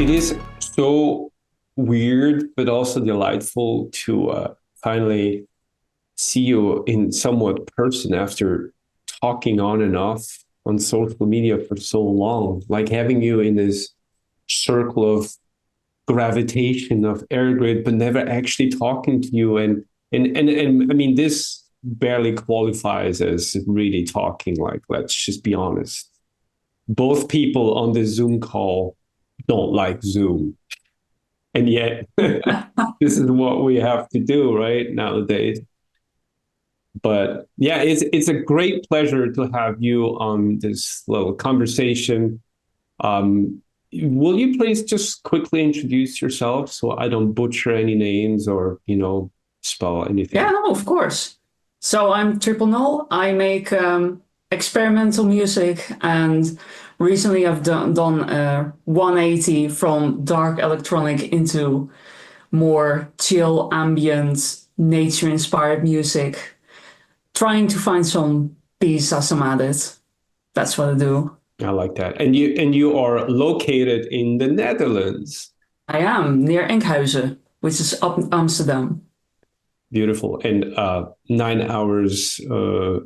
It is so weird, but also delightful to finally see you in somewhat person after talking on and off on social media for so long. Like having you in this circle of gravitation of Errorgrid, but never actually talking to you. And I mean, this barely qualifies as really talking. Like, let's just be honest. Both people on the Zoom call don't like Zoom. And yet, this is what we have to do, right, nowadays. But yeah, it's a great pleasure to have you on this little conversation. Will you please just quickly introduce yourself so I don't butcher any names or, spell Yeah, anything? no, of course. So I'm Triple Null. I make experimental music, and recently I've done a 180 from dark electronic into more chill, ambient, nature-inspired music, trying to find some peace as I'm at it. That's what I do. I like that. And you are located in the Netherlands. I am near Enkhuizen, which is up in Amsterdam. Beautiful. And 9 hours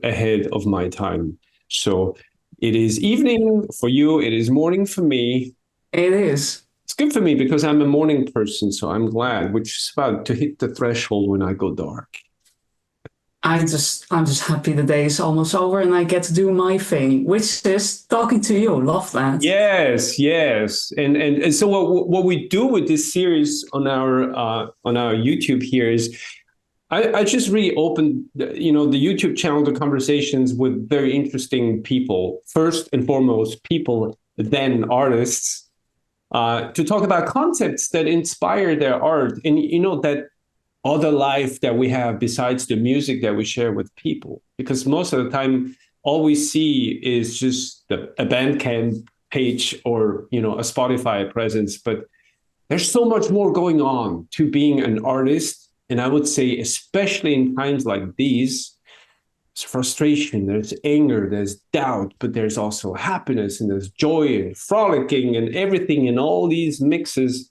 ahead of my time. So it is evening for you. It is morning for me. It is. It's good for me because I'm a morning person. So I'm glad, which is about to hit the threshold when I go dark. I'm just happy the day is almost over and I get to do my thing, which is talking to you. Love that. Yes, yes. And so what we do with this series on our YouTube here is I just reopened the YouTube channel to conversations with very interesting people. First and foremost, people, then artists, to talk about concepts that inspire their art and that other life that we have besides the music that we share with people. Because most of the time, all we see is just a Bandcamp page or a Spotify presence, but there's so much more going on to being an artist. And I would say, especially in times like these, there's frustration, there's anger, there's doubt, but there's also happiness and there's joy and frolicking and everything in all these mixes.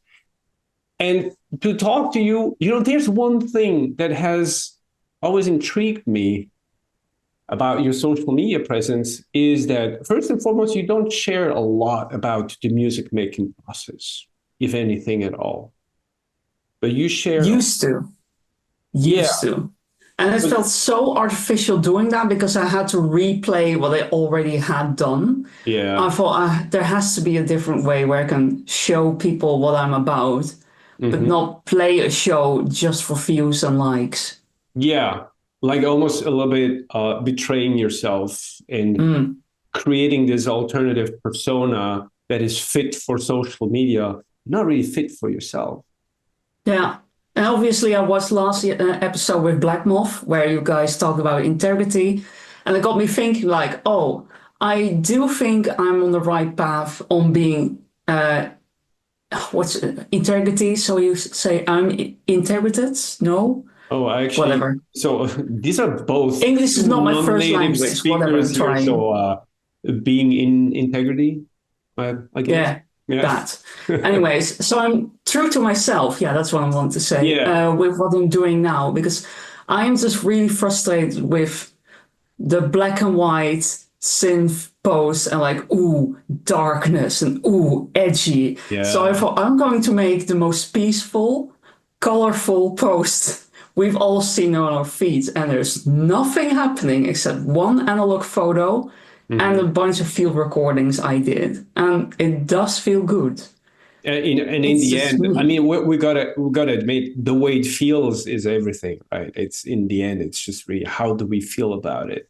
And to talk to you, there's one thing that has always intrigued me about your social media presence is that first and foremost, you don't share a lot about the music making process, if anything at all. But you share, Used to. yeah, Used to. And it but felt so artificial doing that because I had to replay what I already had done. I yeah. thought there has to be a different way where I can show people what I'm about, but Hmm. not play a show just for views and likes. Yeah, like almost a little bit betraying yourself and Mm, creating this alternative persona that is fit for social media, not really fit for yourself. yeah. And obviously, I watched last episode with Black Moth where you guys talked about integrity. And it got me thinking, like, oh, I do think I'm on the right path on being what's integrity? So you say I'm integrated? No, Oh, I actually, whatever. so these are both English is not my first non-native language. Whatever, speakers I'm here. trying. So being in integrity, I guess. Yeah, Yeah. that. Anyways, so I'm true to myself. Yeah, that's what I want to say Yeah. with what I'm doing now because I'm just really frustrated with the black and white synth posts and like ooh darkness and ooh edgy. So I Yeah. thought I'm going to make the most peaceful, colorful post we've all seen on our feeds, and there's nothing happening except one analog photo and a Mhm. bunch of field recordings I did, and it does feel good. And in It's the just end, I me. mean, we gotta admit the way it feels is everything, right? It's in the end, it's just really how do we feel about it?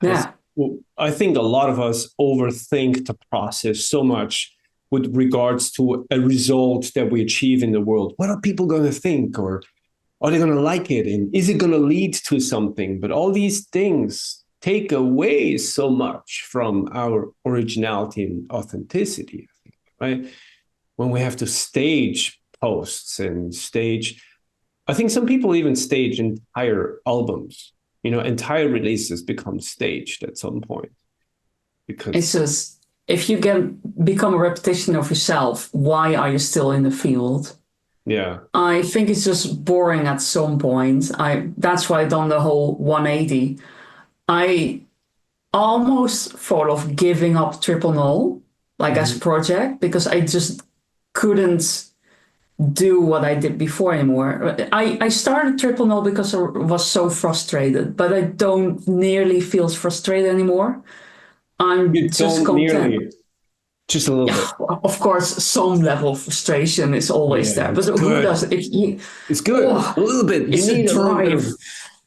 Because Yeah, I think a lot of us overthink the process so much with regards to a result that we achieve in the world. What are people going to think, or are they going to like it, and is it going to lead to something? But all these things take away so much from our originality and authenticity, right? When we have to stage posts and stage, I think some people even stage entire albums, entire releases become staged at some point it's because just if you become a repetition of yourself, why are you still in the field? Yeah. I think it's just boring at some point. That's why I've done the whole 180. I almost thought of giving up Triple Null, like as a project, because I just couldn't do what I did before anymore. I started Triple Null because I was so frustrated, but I don't nearly feel frustrated anymore. I'm You just don't content. nearly, just a little bit. Of course, some level of frustration is always there, but it's who good. does it? It's good. Oh, A little bit. You it's a need a little bit of, drive.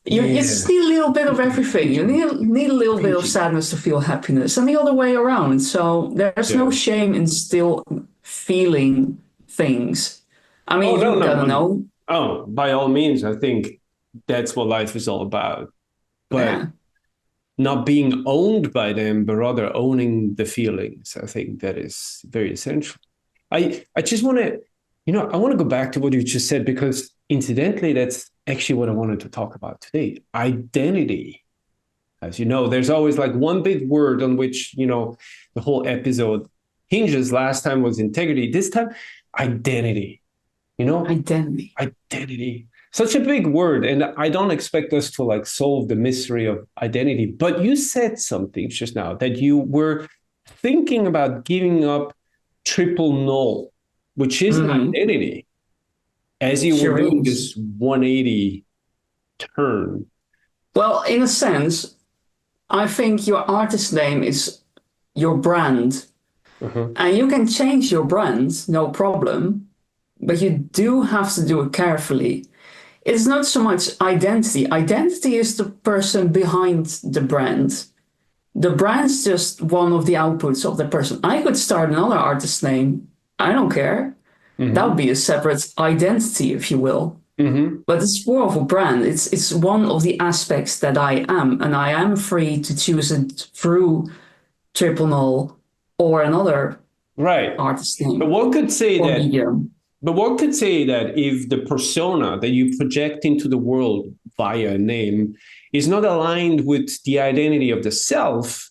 You just need a little bit of everything. You need a little bit of sadness to feel happiness, and the other way around. So there's no shame in still feeling things. I mean, Oh, you no, gotta no. know. Oh, by all means, I think that's what life is all about. But Yeah. not being owned by them, but rather owning the feelings. I think that is very essential. I just want to, I want to go back to what you just said, because incidentally, that's actually what I wanted to talk about today. Identity. As you know, there's always like one big word on which, the whole episode hinges. Last time was integrity. This time, identity. Identity. Identity. Such a big word. And I don't expect us to like solve the mystery of identity. But you said something just now that you were thinking about giving up Triple Null, which is an identity, as you were doing this 180 turn. Well, in a sense, I think your artist name is your brand. And you can change your brand, no problem, but you do have to do it carefully. It's not so much identity. Identity is the person behind the brand. The brand's just one of the outputs of the person. I could start another artist name. I don't care. That would be a separate identity, if you will. But it's more of a brand. It's one of the aspects that I am, and I am free to choose it through Triple Null or another artist name. But one could say that. Medium. But one could say that if the persona that you project into the world via a name is not aligned with the identity of the self,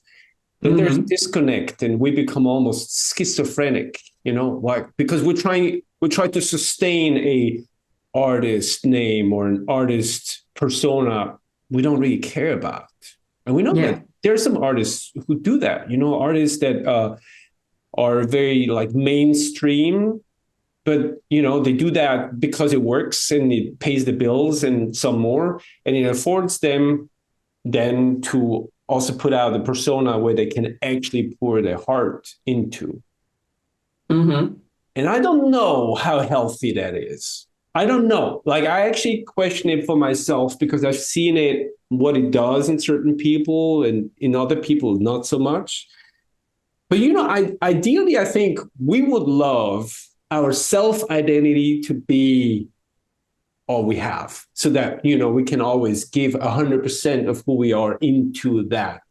then there's a disconnect, and we become almost schizophrenic. Because we try to sustain a artist name or an artist persona we don't really care about. And we know that there are some artists who do that, artists that are very like mainstream, but they do that because it works and it pays the bills and some more, and it affords them then to also put out a persona where they can actually pour their heart into. And I don't know how healthy that is. I don't know. Like, I actually question it for myself because I've seen it, what it does in certain people, and in other people, not so much. But, ideally, I think we would love our self-identity to be all we have, so that, we can always give 100% of who we are into that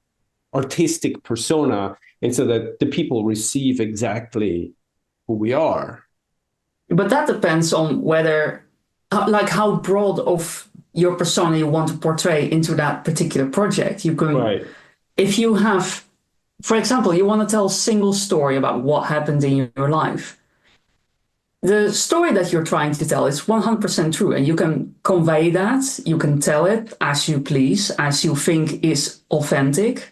artistic persona, and so that the people receive exactly who we are. But that depends on whether, like, how broad of your persona you want to portray into that particular project. You can, if you have, for example, you want to tell a single story about what happened in your life. The story that you're trying to tell is 100% true, and you can convey that. You can tell it as you please, as you think is authentic.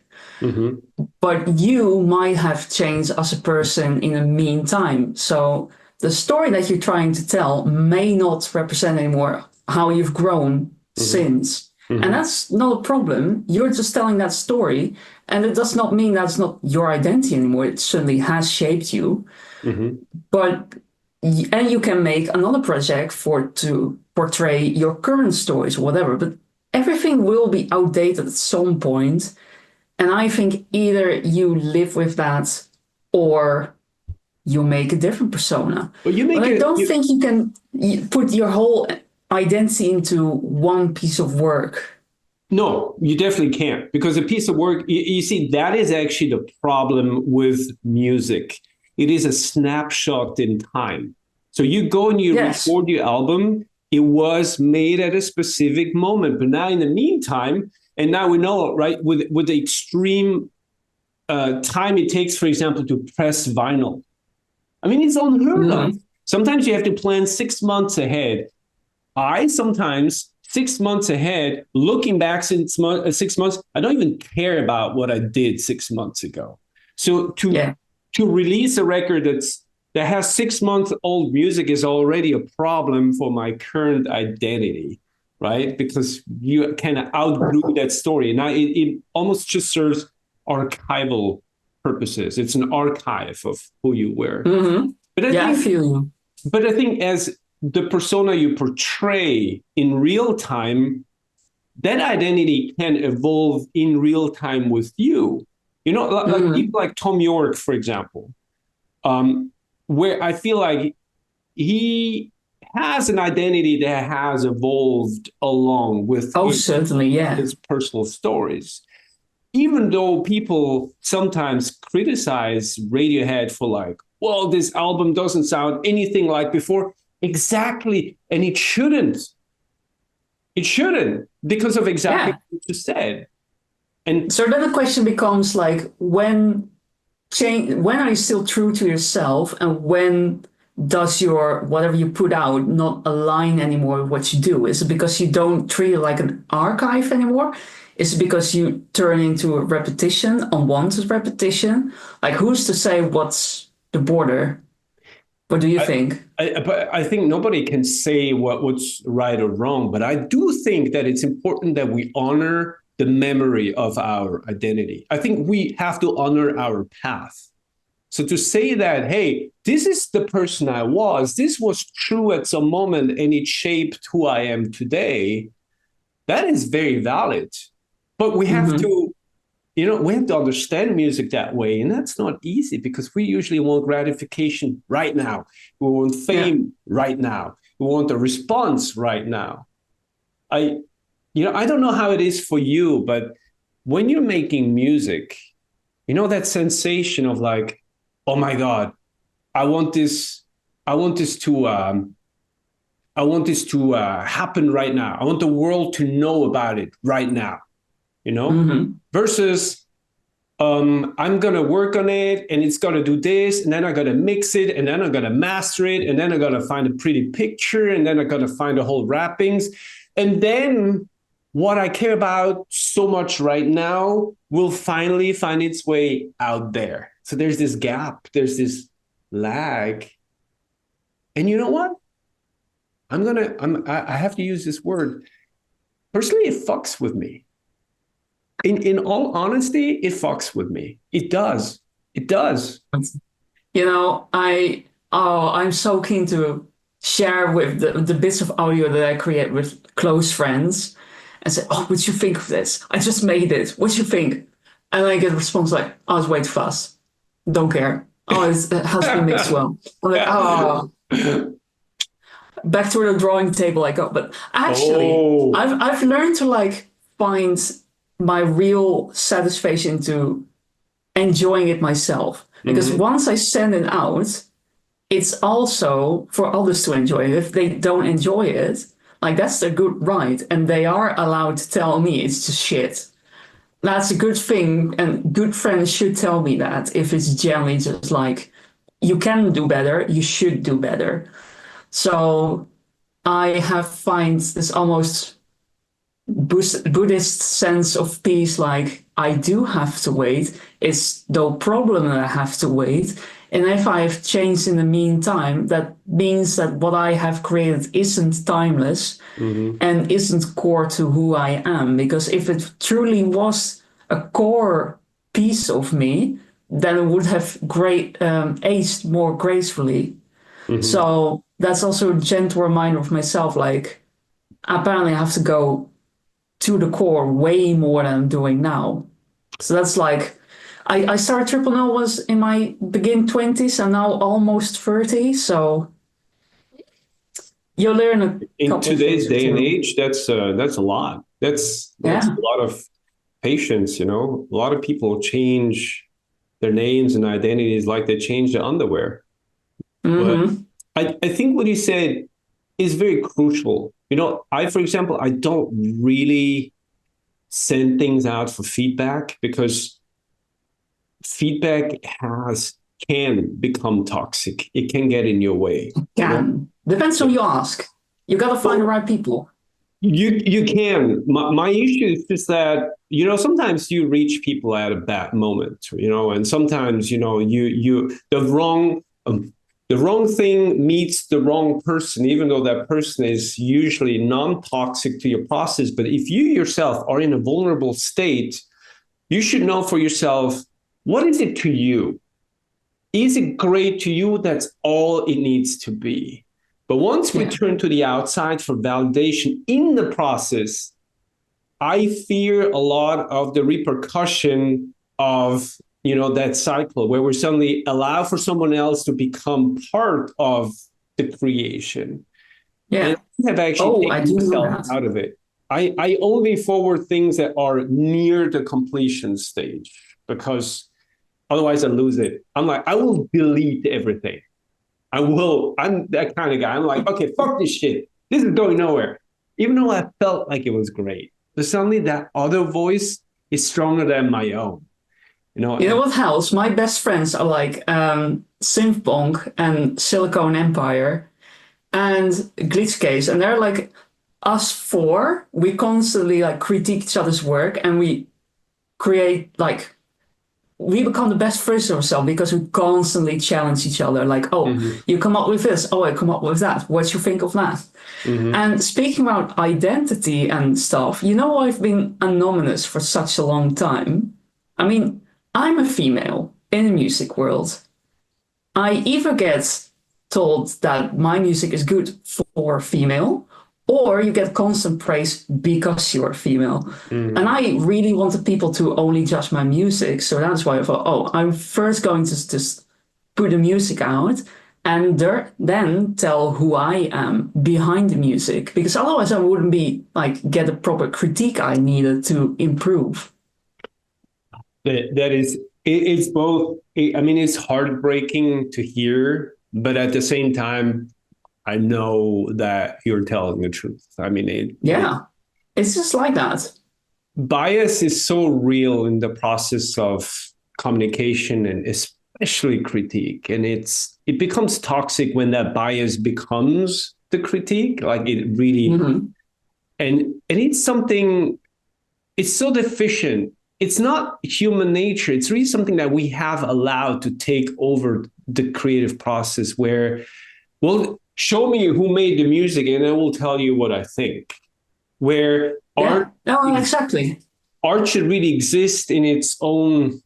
But you might have changed as a person in the meantime. So the story that you're trying to tell may not represent anymore how you've grown since. And that's not a problem. You're just telling that story, and it does not mean that's not your identity anymore. It certainly has shaped you. And you can make another project to portray your current stories or whatever, but everything will be outdated at some point. And I think either you live with that or you make a different persona. But I don't think you can put your whole identity into one piece of work. No, you definitely can't, because a piece of work, you see, that is actually the problem with music. It is a snapshot in time. So you go and you record your album, it was made at a specific moment. But now in the meantime, and now we know, right, with the extreme time it takes, for example, to press vinyl. I mean, it's unheard of. Sometimes you have to plan 6 months ahead. I sometimes 6 months ahead, looking back 6 months, I don't even care about what I did 6 months ago. So to release a record that has 6 month old music is already a problem for my current identity, right? Because you kind of outgrew that story. Now it almost just serves archival purposes. It's an archive of who you were. But I feel you. But I think as the persona you portray in real time, that identity can evolve in real time with you. You know, like people like Tom York, for example, where I feel like he has an identity that has evolved along with his personal stories. Even though people sometimes criticize Radiohead for like, well, this album doesn't sound anything like before. Exactly. And it shouldn't. It shouldn't, because of exactly what you said. And so then the question becomes like, when are you still true to yourself, and when does your whatever you put out not align anymore with what you do? Is it because you don't treat it like an archive anymore? Is it because you turn into a repetition, unwanted repetition? Like, who's to say what's the border? What do you think? I think nobody can say what's right or wrong, but I do think that it's important that we honor the memory of our identity. I think we have to honor our path. So to say that, hey, this is the person I was, this was true at some moment and it shaped who I am today, that is very valid. But we have to, we have to understand music that way. And that's not easy, because we usually want gratification right now. We want fame right now. We want a response right now. I don't know how it is for you, but when you're making music, that sensation of like, oh my God, I want this to happen right now. I want the world to know about it right now. Versus I'm going to work on it and it's going to do this, and then I'm going to mix it, and then I'm going to master it, and then I'm going to find a pretty picture, and then I'm going to find the whole wrappings. And then what I care about so much right now will finally find its way out there. So there's this gap, there's this lag. And you know what? I have to use this word. Personally, it fucks with me. In all honesty, it fucks with me. It does. It does. I'm so keen to share with the bits of audio that I create with close friends and say, oh, what do you think of this? I just made it. What do you think? And I get a response like, oh, it's way too fast. Don't care. Oh, it has been mixed well. I'm like, oh. Back to the drawing table I go. But actually, I've learned to like find my real satisfaction to enjoying it myself. Because once I send it out, it's also for others to enjoy it. If they don't enjoy it, like, that's their good right. And they are allowed to tell me it's just shit. That's a good thing. And good friends should tell me that, if it's generally just like, you can do better, you should do better. So I find this almost Buddhist sense of peace, like, I do have to wait. It's no problem that I have to wait. And if I have changed in the meantime, that means that what I have created isn't timeless and isn't core to who I am. Because if it truly was a core piece of me, then it would have aged more gracefully. So that's also a gentle reminder of myself, like, apparently I have to go to the core way more than I'm doing now. So that's like, I started Triple Null was in my begin 20s and now almost 30. So you learn in today's day and age, that's a lot. That's a lot of patience, A lot of people change their names and identities like they change their underwear. But I think what you said is very crucial. For example, I don't really send things out for feedback, because feedback can become toxic. It can get in your way. Can. Depends who you ask. You got to find the right people. You can. My issue is just that, sometimes you reach people at a bad moment, and sometimes, the wrong thing meets the wrong person, even though that person is usually non-toxic to your process. But if you yourself are in a vulnerable state, you should know for yourself, what is it to you? Is it great to you? That's all it needs to be. But once we turn to the outside for validation in the process, I fear a lot of the repercussion of, that cycle where we suddenly allow for someone else to become part of the creation. Yeah. And I have actually taken myself out of it. I only forward things that are near the completion stage, because otherwise I lose it. I'm like, I will delete everything. I'm that kind of guy. I'm like, okay, fuck this shit. This is going nowhere. Even though I felt like it was great. But suddenly that other voice is stronger than my own. You know what helps? My best friends are like Synthpunk and Silicon Empire and Glitchcase. And they're like us four. We constantly like critique each other's work, and we create like, we become the best version of ourselves because we constantly challenge each other. Like, you come up with this. Oh, I come up with that. What you think of that? And speaking about identity and stuff, I've been anonymous for such a long time. I mean, I'm a female in the music world. I either get told that my music is good for female, or you get constant praise because you're female. And I really wanted people to only judge my music. So that's why I thought, I'm first going to just put the music out and then tell who I am behind the music. Because otherwise I wouldn't get the proper critique I needed to improve. It's both. I mean, it's heartbreaking to hear, but at the same time, I know that you're telling the truth. I mean, it's just like that. Bias is so real in the process of communication and especially critique. And it becomes toxic when that bias becomes the critique. Like it really, and it's something, it's so deficient. It's not human nature. It's really something that we have allowed to take over the creative process where, well, show me who made the music and I will tell you what I think. Where art should really exist in its own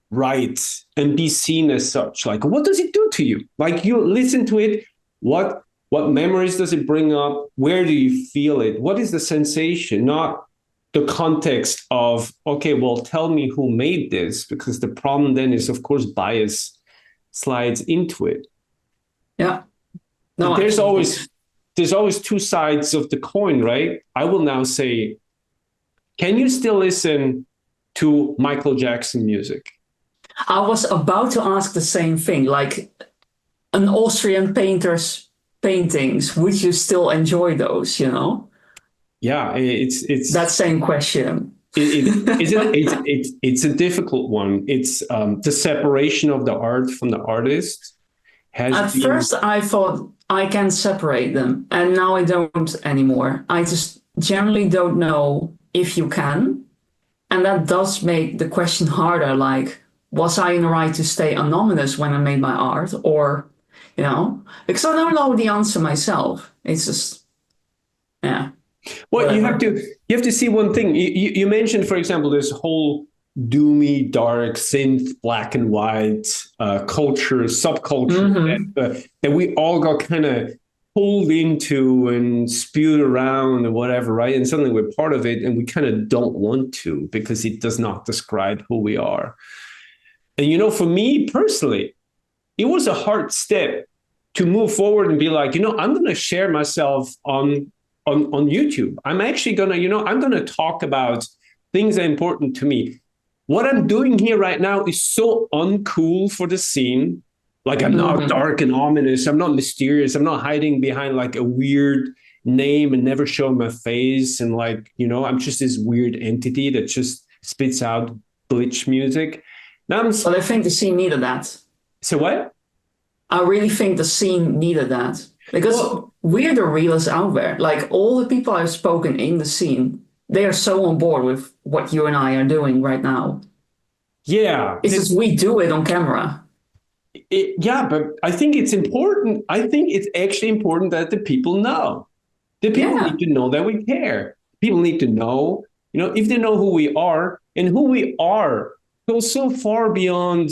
right and be seen as such. Like, what does it do to you? Like, you listen to it, what memories does it bring up? Where do you feel it? What is the sensation? Not the context of, okay, well, tell me who made this, because the problem then is, of course, bias slides into it. Yeah. No, there's always two sides of the coin, right? I will now say, can you still listen to Michael Jackson music? I was about to ask the same thing, like an Austrian painter's paintings, would you still enjoy those, Yeah, it's that same question. It's a difficult one. It's the separation of the art from the artist. At first, I thought I can separate them, and now I don't anymore. I just generally don't know if you can, and that does make the question harder. Like, was I in the right to stay anonymous when I made my art, or because I don't know the answer myself. It's just, yeah. Well, whatever. you have to see one thing. You mentioned, for example, this whole doomy, dark, synth, black and white culture, subculture that we all got kind of pulled into and spewed around and whatever, right? And suddenly we're part of it, and we kind of don't want to because it does not describe who we are. And for me personally, it was a hard step to move forward and be like, I'm going to share myself on YouTube. I'm actually going to, I'm going to talk about things that are important to me. What I'm doing here right now is so uncool for the scene. Like, I'm not dark and ominous. I'm not mysterious. I'm not hiding behind like a weird name and never showing my face. And like, I'm just this weird entity that just spits out glitch music. But I think the scene needed that. So what? I really think the scene needed that because we're the realest out there. Like all the people I've spoken in the scene, they are so on board with what you and I are doing right now. Yeah. It's just we do it on camera. Yeah, but I think it's important. I think it's actually important that the people know. The people need to know that we care. People need to know, if they know who we are, and who we are goes so far beyond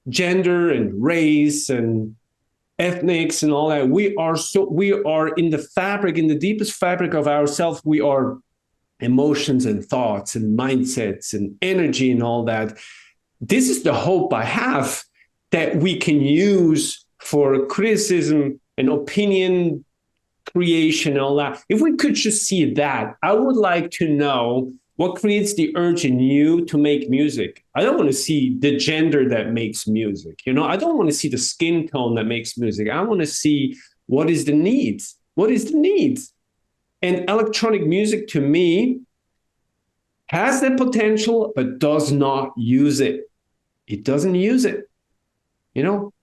gender and race and ethnics and all that. We are in the fabric, in the deepest fabric of ourselves. We are emotions and thoughts and mindsets and energy and all that. This is the hope I have, that we can use for criticism and opinion creation and all that. If we could just see that, I would like to know what creates the urge in you to make music. I don't want to see the gender that makes music. I don't want to see the skin tone that makes music. I want to see what is the needs. What is the needs? And electronic music, to me, has that potential, but does not use it. It doesn't use it.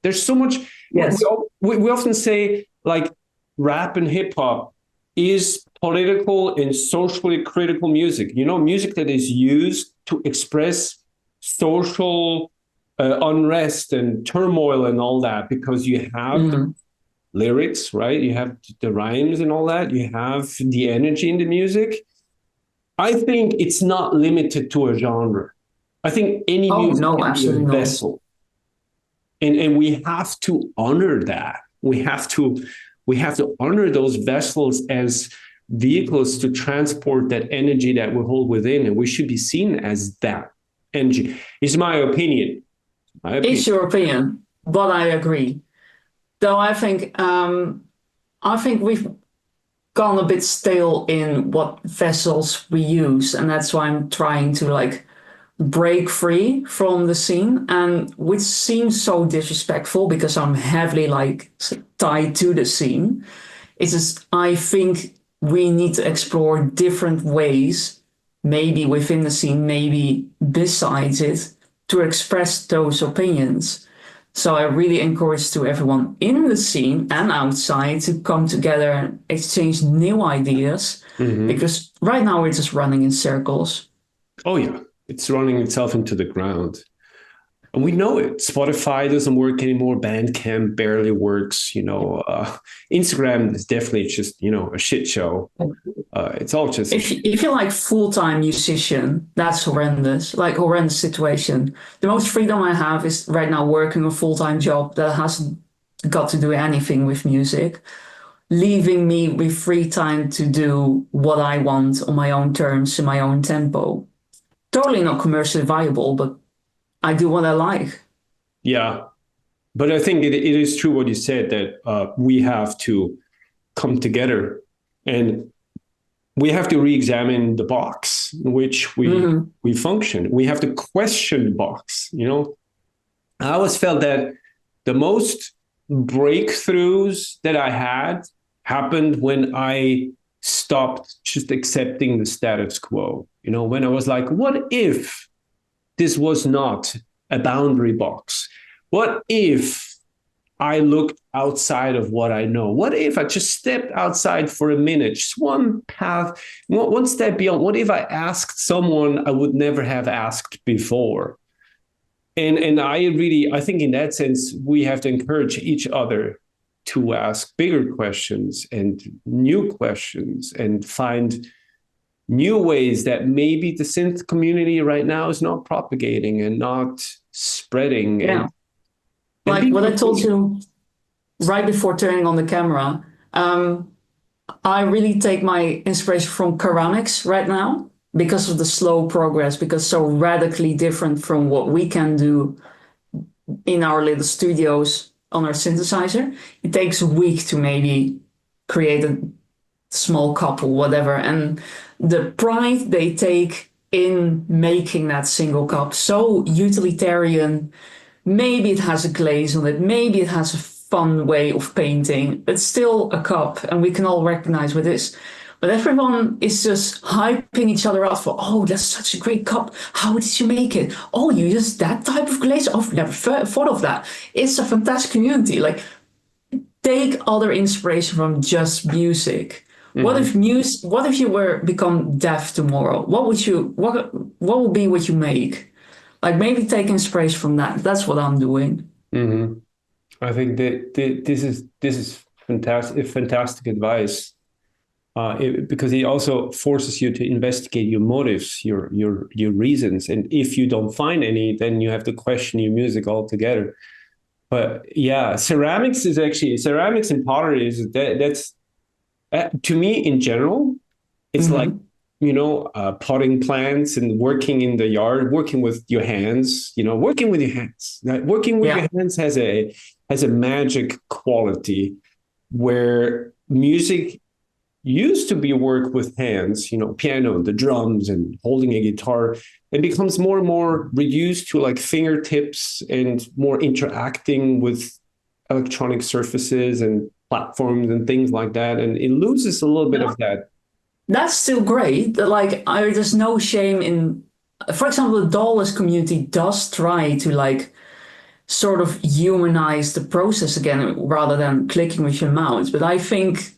There's so much. Yes. We often say, like, rap and hip hop is political and socially critical music. Music that is used to express social unrest and turmoil and all that, because you have the lyrics, right? You have the rhymes and all that. You have the energy in the music. I think it's not limited to a genre. I think any music can be a vessel. And we have to honor that. We have to honor those vessels as vehicles to transport that energy that we hold within, and we should be seen as that energy. It's my opinion. It's your opinion, but I agree. Though I think we've gone a bit stale in what vessels we use, and that's why I'm trying to break free from the scene, and which seems so disrespectful because I'm heavily tied to the scene. It's just, I think we need to explore different ways, maybe within the scene, maybe besides it, to express those opinions. So I really encourage to everyone in the scene and outside to come together and exchange new ideas, because right now we're just running in circles. Oh yeah. It's running itself into the ground. And we know it. Spotify doesn't work anymore. Bandcamp barely works. Instagram is definitely just, a shit show. It's all just... If you're like full-time musician, that's horrendous. Horrendous situation. The most freedom I have is right now working a full-time job that hasn't got to do anything with music, leaving me with free time to do what I want on my own terms, in my own tempo. Totally not commercially viable, but I do what I like. Yeah. But I think it is true what you said, that we have to come together and we have to re-examine the box in which we function. We have to question the box. I always felt that the most breakthroughs that I had happened when I stopped just accepting the status quo. When I was like, what if this was not a boundary box? What if I looked outside of what I know? What if I just stepped outside for a minute, just one path, one step beyond? What if I asked someone I would never have asked before? And I think in that sense, we have to encourage each other to ask bigger questions and new questions and find new ways that maybe the synth community right now is not propagating and not spreading. Yeah. Like what I told you right before turning on the camera, I really take my inspiration from ceramics right now because of the slow progress, because so radically different from what we can do in our little studios on our synthesizer. It takes a week to maybe create a small couple, whatever. And the pride they take in making that single cup so utilitarian. Maybe it has a glaze on it, maybe it has a fun way of painting, but still a cup, and we can all recognize with this. But everyone is just hyping each other up for, oh, that's such a great cup. How did you make it? Oh, you use that type of glaze? Oh, I've never thought of that. It's a fantastic community. Like, take other inspiration from just music. What if you were become deaf tomorrow? What would be what you make? Like maybe take inspiration from that. That's what I'm doing. I think that this is fantastic advice. Because it also forces you to investigate your motives, your reasons, and if you don't find any, then you have to question your music altogether. But yeah, ceramics and pottery that's to me in general, it's like potting plants and working in the yard, working with your hands. Working with your hands. Working with your hands has a magic quality where music used to be work with hands, piano, the drums, and holding a guitar. It becomes more and more reduced to like fingertips and more interacting with electronic surfaces and platforms and things like that. And it loses a little bit of that. That's still great. Like, there's no shame in, for example, the Dallas community does try to like sort of humanize the process again rather than clicking with your mouse. But I think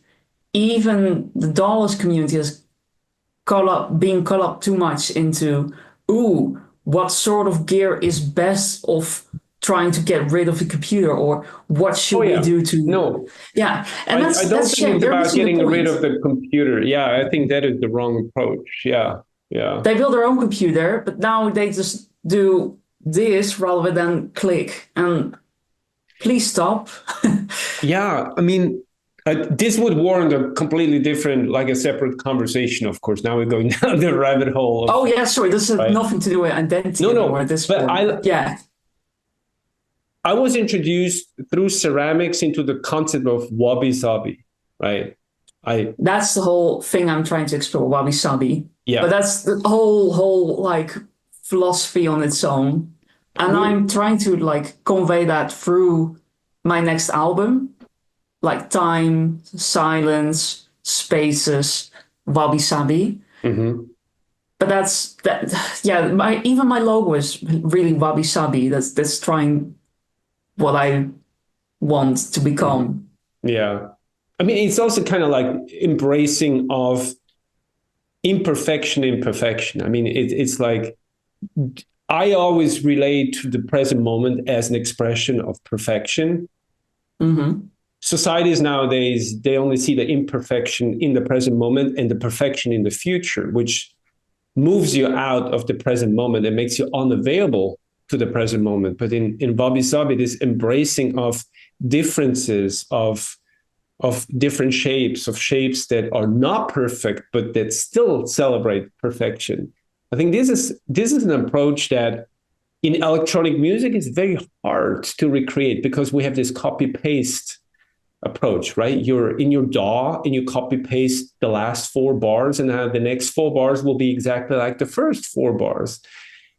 even the Dallas community has being caught up too much into, what sort of gear is best of trying to get rid of the computer, or what should we do to... No. Yeah, and I don't think it's about getting rid of the computer. Yeah, I think that is the wrong approach. Yeah. They build their own computer, but now they just do this rather than click. And please stop. Yeah, I mean, this would warrant a completely different, like a separate conversation, of course. Now we're going down the rabbit hole. Sorry, this has nothing to do with identity. No, at this but point. I was introduced through ceramics into the concept of wabi-sabi, right? That's the whole thing I'm trying to explore, wabi-sabi. Yeah. But that's the whole like philosophy on its own. And I'm trying to like convey that through my next album, like time, silence, spaces, wabi-sabi. But that's that. Yeah, even my logo is really wabi-sabi. That's trying what I want to become. Yeah. I mean, it's also kind of like embracing of imperfection in perfection. I mean, it's like, I always relate to the present moment as an expression of perfection. Societies nowadays, they only see the imperfection in the present moment and the perfection in the future, which moves you out of the present moment and makes you unavailable to the present moment. But in wabi-sabi, this embracing of differences, of different shapes, of shapes that are not perfect, but that still celebrate perfection. I think this is an approach that in electronic music is very hard to recreate, because we have this copy-paste approach, right? You're in your DAW and you copy-paste the last 4 bars, and the next 4 bars will be exactly like the first 4 bars.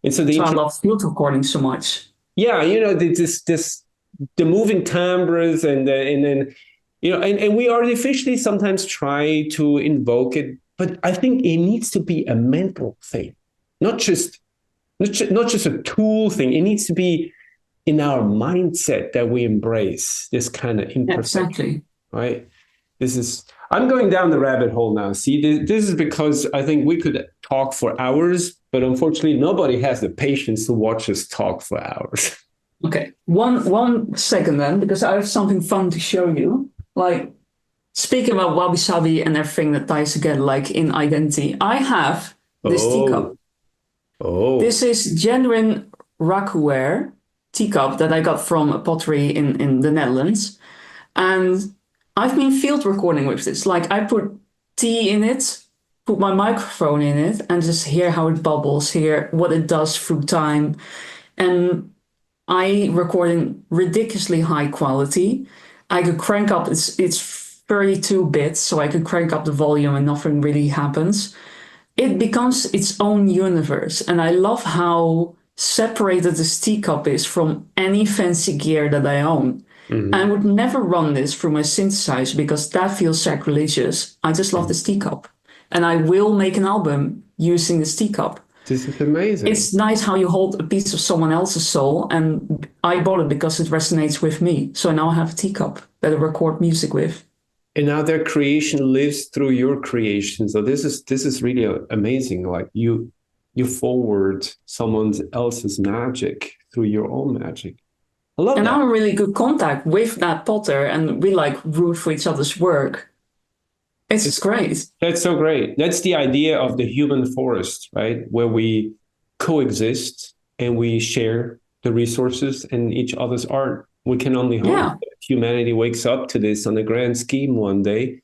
And so I love field recording so much. Yeah, the moving timbres and then and we artificially sometimes try to invoke it, but I think it needs to be a mental thing, not just a tool thing. It needs to be in our mindset that we embrace this kind of imperfection. Exactly. Right? I'm going down the rabbit hole now. See, this is because I think we could talk for hours, but unfortunately nobody has the patience to watch us talk for hours. Okay, one second then, because I have something fun to show you. Like, speaking about wabi-sabi and everything that ties together, like in identity, I have this teacup. This is genuine racqueware teacup that I got from a pottery in the Netherlands. And I've been field recording with this. Like, I put tea in it, put my microphone in it, and just hear how it bubbles, hear what it does through time. And I record in ridiculously high quality. I could crank up, it's 32 bits, so I could crank up the volume and nothing really happens. It becomes its own universe. And I love how separated this teacup is from any fancy gear that I own. Mm-hmm. I would never run this through my synthesizer because that feels sacrilegious. I just love this teacup. and I will make an album using this teacup. This is amazing. It's nice how you hold a piece of someone else's soul, and I bought it because it resonates with me. So now I have a teacup that I record music with. And now their creation lives through your creation. So this is really amazing. Like you forward someone else's magic through your own magic. I love and that. I'm in really good contact with that potter, and we like root for each other's work. It's great. That's so great. That's the idea of the human forest, right? Where we coexist and we share the resources and each other's art. We can only hope that humanity wakes up to this on a grand scheme one day.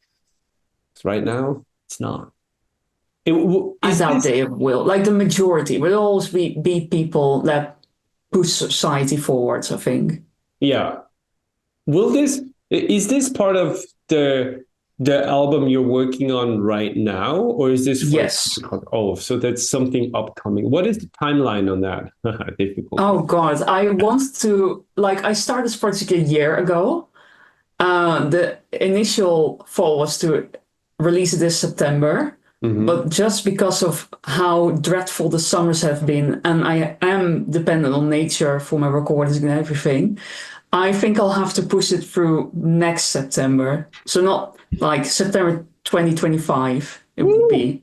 Right now, it's not. I doubt they will. Like the majority will always be people that push society forwards, I think. Yeah. Is this part of the album you're working on right now, or is this yes? Oh, so that's something upcoming. What is the timeline on that? Difficult. Oh God, I want to I started this project a year ago. The initial thought was to release it this September, but just because of how dreadful the summers have been, and I am dependent on nature for my recordings and everything, I think I'll have to push it through next September. So not like September 2025, it would be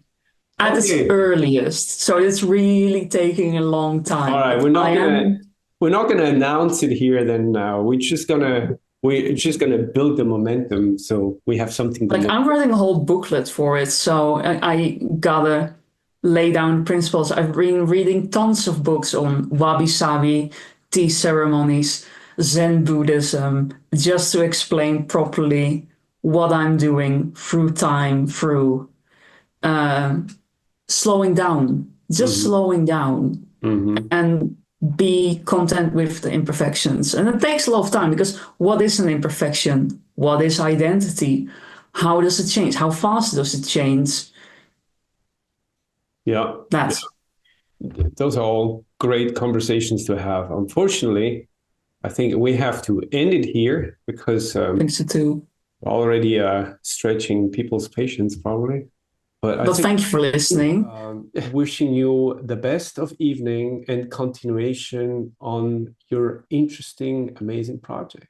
at its earliest. So it's really taking a long time. All right, we're not gonna announce it here. Then now we're just gonna build the momentum, so we have something. I'm writing a whole booklet for it, so I gotta lay down principles. I've been reading tons of books on wabi-sabi, tea ceremonies, Zen Buddhism, just to explain properly what I'm doing through time, through slowing down, just slowing down, and be content with the imperfections. And it takes a lot of time, because what is an imperfection? What is identity? How does it change? How fast does it change? Yeah. Those are all great conversations to have. Unfortunately, I think we have to end it here, because I think so too. Already stretching people's patience, probably. But thank you for listening. Wishing you the best of evening and continuation on your interesting, amazing project.